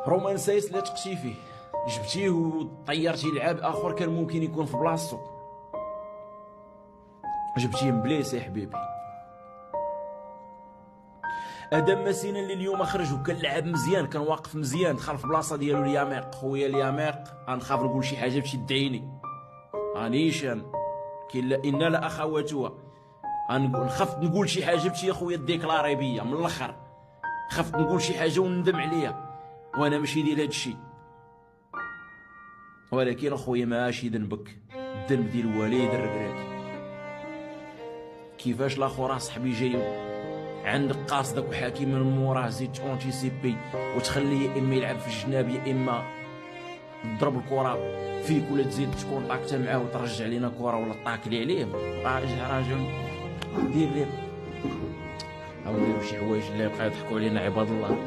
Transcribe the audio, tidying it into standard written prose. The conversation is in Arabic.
رومانسيس لا تقتي فيه، جبتيه وطيرتي لعاب اخر كان ممكن يكون في بلاصتو، جبتيه مبليس يا حبيبي. ادم مسينا اللي اليوم خرج وكان لعب مزيان، كان واقف مزيان، دخل في بلاصه ديالو الياميق. خويا الياميق غنخاف نقول شي حاجه باش يدعيني، غنيشان كاين ان لا اخواتها، نخاف نقول شي حاجه باش يا خويا ديكلاري بيا من الاخر، خفت نقول شي حاجه وندم عليها وانا ماشي ديال هادشي. ولكن اخويا ماشي ذنبك، الذنب ديال الوالد الركراكي. كيفاش لاخو راه صاحبي جاي عندك قاصدك وحاكي من موراه، زيد تونتيسيبي وتخليه يا اما يلعب في الجناب يا اما تضرب الكره فيك ولا تزيد تكونطاكتا معاه وترجع لينا كره ولا طاكلي عليه. راجل دير ليه او نديرو شي حوايج اللي يبقى يضحكوا علينا عباد الله.